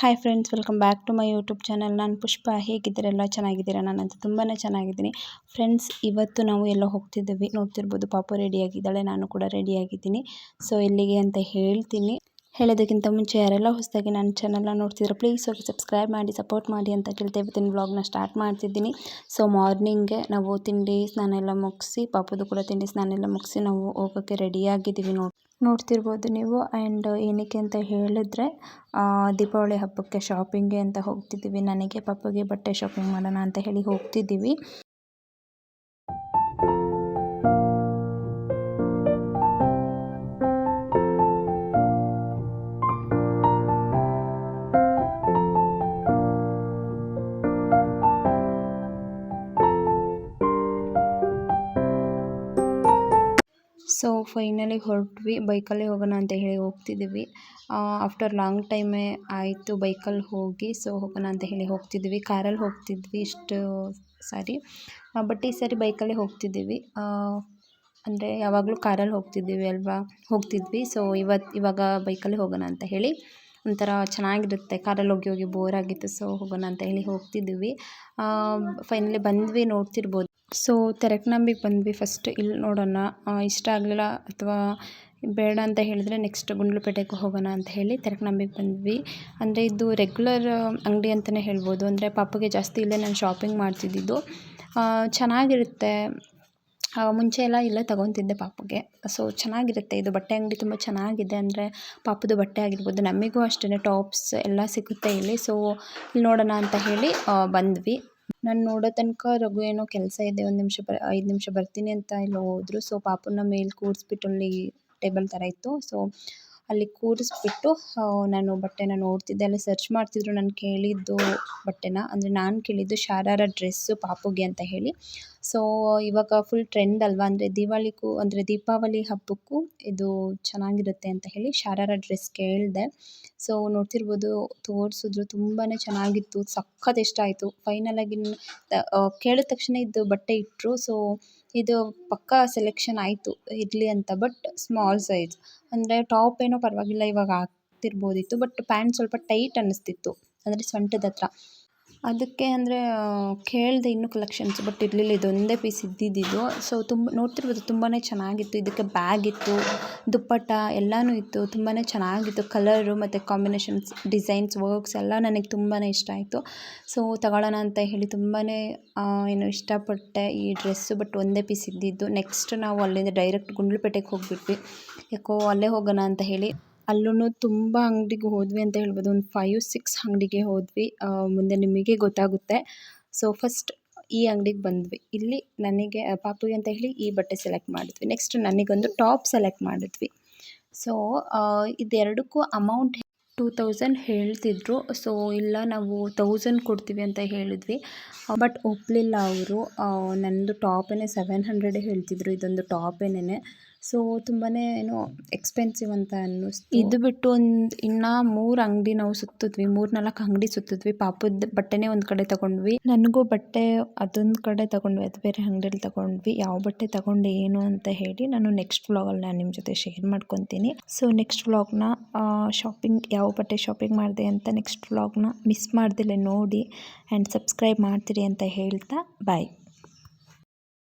Hi friends, welcome back to my YouTube channel. ನಾನು ಪುಷ್ಪ. ಹೇಗಿದ್ದೀರೆಲ್ಲ? ಚೆನ್ನಾಗಿದ್ದೀರಾ? ನಾನಂತೂ ತುಂಬಾ ಚೆನ್ನಾಗಿದ್ದೀನಿ ಫ್ರೆಂಡ್ಸ್. ಇವತ್ತು ನಾವು ಎಲ್ಲೋ ಹೋಗ್ತಿದ್ದೀವಿ. ನೋಡ್ತಿರ್ಬೋದು, ಪಾಪು ರೆಡಿಯಾಗಿದ್ದಾಳೆ, ನಾನು ಕೂಡ ರೆಡಿಯಾಗಿದ್ದೀನಿ. ಸೊ ಎಲ್ಲಿಗೆ ಅಂತ ಹೇಳ್ತೀನಿ. ಹೇಳೋದಕ್ಕಿಂತ ಮುಂಚೆ ಯಾರೆಲ್ಲ ಹೊಸದಾಗಿ ನನ್ನ ಚಾನಲ್ನ ನೋಡ್ತಿದ್ರು ಪ್ಲೀಸ್ ಹೋಗಿ ಸಬ್ಸ್ಕ್ರೈಬ್ ಮಾಡಿ, ಸಪೋರ್ಟ್ ಮಾಡಿ ಅಂತ ಕೇಳ್ತಾ ಇವತ್ತಿನ ವ್ಲಾಗ್ನ ಸ್ಟಾರ್ಟ್ ಮಾಡ್ತಿದ್ದೀನಿ. ಸೊ ಮಾರ್ನಿಂಗ್ಗೆ ನಾವು ತಿಂಡಿ ಸ್ನಾನ ಎಲ್ಲ ಮುಗಿಸಿ, ಪಾಪುದು ಕೂಡ ತಿಂಡಿ ಸ್ನಾನ ಎಲ್ಲ ಮುಗಿಸಿ ನಾವು ಹೋಗೋಕ್ಕೆ ರೆಡಿಯಾಗಿದ್ದೀವಿ. ನೋಡ್ತಿರ್ಬೋದು ನೀವು. ಆ್ಯಂಡ್ ಏನಕ್ಕೆ ಅಂತ ಹೇಳಿದ್ರೆ ದೀಪಾವಳಿ ಹಬ್ಬಕ್ಕೆ ಶಾಪಿಂಗ್ಗೆ ಅಂತ ಹೋಗ್ತಿದ್ದೀವಿ. ನನಗೆ ಪಾಪುಗೆ ಬಟ್ಟೆ ಶಾಪಿಂಗ್ ಮಾಡೋಣ ಅಂತ ಹೇಳಿ ಹೋಗ್ತಿದ್ದೀವಿ. ಸೊ ಫೈನಲಿ ಹೊರಟ್ವಿ. ಬೈಕಲ್ಲೇ ಹೋಗೋಣ ಅಂತ ಹೇಳಿ ಹೋಗ್ತಿದ್ದೀವಿ. ಆಫ್ಟರ್ ಲಾಂಗ್ ಟೈಮೇ ಆಯಿತು ಬೈಕಲ್ಲಿ ಹೋಗಿ. ಸೊ ಹೋಗೋಣ ಅಂತ ಹೇಳಿ ಹೋಗ್ತಿದ್ದೀವಿ. ಕಾರಲ್ಲಿ ಹೋಗ್ತಿದ್ವಿ ಇಷ್ಟು ಸಾರಿ, ಬಟ್ ಈ ಸಾರಿ ಬೈಕಲ್ಲೇ ಹೋಗ್ತಿದ್ದೀವಿ. ಅಂದರೆ ಯಾವಾಗಲೂ ಕಾರಲ್ಲಿ ಹೋಗ್ತಿದ್ವಿ. ಸೊ ಇವಾಗ ಬೈಕಲ್ಲಿ ಹೋಗೋಣ ಅಂತ ಹೇಳಿ. ಒಂಥರ ಚೆನ್ನಾಗಿರುತ್ತೆ, ಕಾರಲ್ಲಿ ಹೋಗಿ ಹೋಗಿ ಬೋರ್ ಆಗಿತ್ತು. ಸೊ ಹೋಗೋಣ ಅಂತ ಹೇಳಿ ಹೋಗ್ತಿದ್ದೀವಿ. ಫೈನಲಿ ಬಂದ್ವಿ, ನೋಡ್ತಿರ್ಬೋದು. ಸೊ ತೆರಕನಂಬಿಗೆ ಬಂದ್ವಿ. ಫಸ್ಟ್ ಇಲ್ಲಿ ನೋಡೋಣ, ಇಷ್ಟ ಆಗಲಿಲ್ಲ ಅಥವಾ ಬೇಡ ಅಂತ ಹೇಳಿದ್ರೆ ನೆಕ್ಸ್ಟ್ ಗುಂಡ್ಲುಪೇಟೆಗೆ ಹೋಗೋಣ ಅಂತ ಹೇಳಿ ತೆರಕನಂಬಿಗೆ ಬಂದ್ವಿ. ಅಂದರೆ ಇದು ರೆಗ್ಯುಲರ್ ಅಂಗಡಿ ಅಂತಲೇ ಹೇಳ್ಬೋದು. ಅಂದರೆ ಪಾಪುಗೆ ಜಾಸ್ತಿ ಇಲ್ಲೇ ನಾನು ಶಾಪಿಂಗ್ ಮಾಡ್ತಿದ್ದಿದ್ದು. ಚೆನ್ನಾಗಿರುತ್ತೆ. ಮುಂಚೆ ಎಲ್ಲ ಇಲ್ಲೇ ತೊಗೊತಿದ್ದೆ ಪಾಪುಗೆ. ಸೊ ಚೆನ್ನಾಗಿರುತ್ತೆ ಇದು ಬಟ್ಟೆ ಅಂಗಡಿ, ತುಂಬ ಚೆನ್ನಾಗಿದೆ. ಅಂದರೆ ಪಾಪುದು ಬಟ್ಟೆ ಆಗಿರ್ಬೋದು, ನಮಗೂ ಅಷ್ಟೇ ಟಾಪ್ಸ್ ಎಲ್ಲ ಸಿಗುತ್ತೆ ಇಲ್ಲಿ. ಸೊ ಇಲ್ಲಿ ನೋಡೋಣ ಅಂತ ಹೇಳಿ ಬಂದ್ವಿ. ನಾನು ನೋಡೋ ತನಕ ರಘು ಏನೋ ಕೆಲಸ ಇದೆ, 5 ನಿಮಿಷ ಬರ್ತೀನಿ ಅಂತ ಎಲ್ಲ ಹೋದರು. ಸೊ ಪಾಪುನ ಮೇಲೆ ಕೂರಿಸ್ಬಿಟ್ಟು, ಅಲ್ಲಿ ಟೇಬಲ್ ಥರ ಇತ್ತು, ಸೊ ಅಲ್ಲಿ ಕೂರಿಸ್ಬಿಟ್ಟು ನಾನು ಬಟ್ಟೆನ ನೋಡ್ತಿದ್ದೆ. ಅಲ್ಲಿ ಸರ್ಚ್ ಮಾಡ್ತಿದ್ರು ನಾನು ಕೇಳಿದ್ದು ಬಟ್ಟೆನ. ಅಂದರೆ ನಾನು ಕೇಳಿದ್ದು ಶರಾರ ಡ್ರೆಸ್ಸು ಪಾಪುಗೆ ಅಂತ ಹೇಳಿ. ಸೊ ಇವಾಗ ಫುಲ್ ಟ್ರೆಂಡ್ ಅಲ್ವಾ, ಅಂದರೆ ದೀಪಾವಳಿ ಹಬ್ಬಕ್ಕೂ ಇದು ಚೆನ್ನಾಗಿರುತ್ತೆ ಅಂತ ಹೇಳಿ ಶರಾರ ಡ್ರೆಸ್ ಕೇಳಿದೆ. ಸೊ ನೋಡ್ತಿರ್ಬೋದು, ತೋರಿಸಿದ್ರು, ತುಂಬಾ ಚೆನ್ನಾಗಿತ್ತು, ಸಖತ್ ಇಷ್ಟ ಆಯಿತು. ಫೈನಲಾಗಿ ಕೇಳಿದ ತಕ್ಷಣ ಇದು ಬಟ್ಟೆ ಇಟ್ಟರು. ಸೊ ಇದು ಪಕ್ಕಾ ಸೆಲೆಕ್ಷನ್ ಆಯಿತು ಇರಲಿ ಅಂತ. ಬಟ್ ಸ್ಮಾಲ್ ಸೈಜ್, ಅಂದರೆ ಟಾಪ್ ಏನೋ ಪರವಾಗಿಲ್ಲ ಇವಾಗ ಆಗ್ತಿರ್ಬೋದಿತ್ತು, ಬಟ್ ಪ್ಯಾಂಟ್ ಸ್ವಲ್ಪ ಟೈಟ್ ಅನ್ನಿಸ್ತಿತ್ತು, ಅಂದರೆ ಸೊಂಟದ ಹತ್ರ. ಅದಕ್ಕೆ ಅಂದರೆ ಕೇಳಿದೆ ಇನ್ನೂ ಕಲೆಕ್ಷನ್ಸ್, ಬಟ್ ಇರಲಿಲ್ಲ, ಇದೊಂದೇ ಪೀಸ್ ಇದ್ದಿದ್ದು. ಸೊ ನೋಡ್ತಿರ್ಬೋದು, ತುಂಬಾ ಚೆನ್ನಾಗಿತ್ತು. ಇದಕ್ಕೆ ಬ್ಯಾಗ್ ಇತ್ತು, ದುಪ್ಪಟ್ಟ ಎಲ್ಲನೂ ಇತ್ತು, ತುಂಬಾ ಚೆನ್ನಾಗಿತ್ತು. ಕಲರು ಮತ್ತು ಕಾಂಬಿನೇಷನ್ಸ್, ಡಿಸೈನ್ಸ್, ವರ್ಕ್ಸ್ ಎಲ್ಲ ನನಗೆ ತುಂಬಾ ಇಷ್ಟ ಆಯಿತು. ಸೊ ತಗೊಳ್ಳೋಣ ಅಂತ ಹೇಳಿ ತುಂಬಾ ಇಷ್ಟಪಟ್ಟೆ ಈ ಡ್ರೆಸ್ಸು. ಬಟ್ ಒಂದೇ ಪೀಸ್ ಇದ್ದಿದ್ದು. ನೆಕ್ಸ್ಟ್ ನಾವು ಅಲ್ಲಿಂದ ಡೈರೆಕ್ಟ್ ಗುಂಡ್ಲುಪೇಟೆಗೆ ಹೋಗಿಬಿಟ್ವಿ. ಯಾಕೋ ಅಲ್ಲೇ ಹೋಗೋಣ ಅಂತ ಹೇಳಿ. ಅಲ್ಲೂ ತುಂಬ ಅಂಗಡಿಗೆ ಹೋದ್ವಿ ಅಂತ ಹೇಳ್ಬೋದು. ಒಂದು 5-6 ಅಂಗಡಿಗೆ ಹೋದ್ವಿ. ಮುಂದೆ ನಿಮಗೆ ಗೊತ್ತಾಗುತ್ತೆ. ಸೊ ಫಸ್ಟ್ ಈ ಅಂಗಡಿಗೆ ಬಂದ್ವಿ. ಇಲ್ಲಿ ನನಗೆ ಪಾಪುಗೆ ಅಂತ ಹೇಳಿ ಈ ಬಟ್ಟೆ ಸೆಲೆಕ್ಟ್ ಮಾಡಿದ್ವಿ. ನೆಕ್ಸ್ಟ್ ನನಗೊಂದು ಟಾಪ್ ಸೆಲೆಕ್ಟ್ ಮಾಡಿದ್ವಿ. ಸೊ ಇದೆರಡಕ್ಕೂ ಅಮೌಂಟ್ 2000 ಹೇಳ್ತಿದ್ರು. ಸೊ ಇಲ್ಲ, ನಾವು 1000 ಕೊಡ್ತೀವಿ ಅಂತ ಹೇಳಿದ್ವಿ. ಬಟ್ ಒಪ್ಪಲಿಲ್ಲ ಅವರು. ನನ್ನದು ಟಾಪೇನೆ 700 ಹೇಳ್ತಿದ್ರು, ಇದೊಂದು ಟಾಪೇನೆ. ಸೊ ತುಂಬಾ ಎಕ್ಸ್ಪೆನ್ಸಿವ್ ಅಂತ ಅನ್ನಿಸ್ತು. ಇದು ಬಿಟ್ಟು ಇನ್ನೂ 3 ಅಂಗಡಿ ನಾವು ಸುತ್ತಿದ್ವಿ, 3-4 ಅಂಗಡಿ ಸುತ್ತಿದ್ವಿ. ಪಾಪದ ಬಟ್ಟೆನೇ ಒಂದು ಕಡೆ ತೊಗೊಂಡ್ವಿ, ನನಗೂ ಬಟ್ಟೆ ಅದೊಂದು ಕಡೆ ತೊಗೊಂಡ್ವಿ, ಅದು ಬೇರೆ ಅಂಗಡಿಯಲ್ಲಿ ತೊಗೊಂಡ್ವಿ. ಯಾವ ಬಟ್ಟೆ ತೊಗೊಂಡೆ ಏನು ಅಂತ ಹೇಳಿ ನಾನು ನೆಕ್ಸ್ಟ್ ವ್ಲಾಗಲ್ಲಿ ನಾನು ನಿಮ್ಮ ಜೊತೆ ಶೇರ್ ಮಾಡ್ಕೊತೀನಿ. ಸೊ ನೆಕ್ಸ್ಟ್ ವ್ಲಾಗ್ನ ಯಾವ ಬಟ್ಟೆ ಶಾಪಿಂಗ್ ಮಾಡಿದೆ ಅಂತ ನೆಕ್ಸ್ಟ್ ವ್ಲಾಗ್ನ ಮಿಸ್ ಮಾಡ್ದಿಲ್ಲ ನೋಡಿ, ಆ್ಯಂಡ್ ಸಬ್ಸ್ಕ್ರೈಬ್ ಮಾಡ್ತೀರಿ ಅಂತ ಹೇಳ್ತಾ ಬಾಯ್.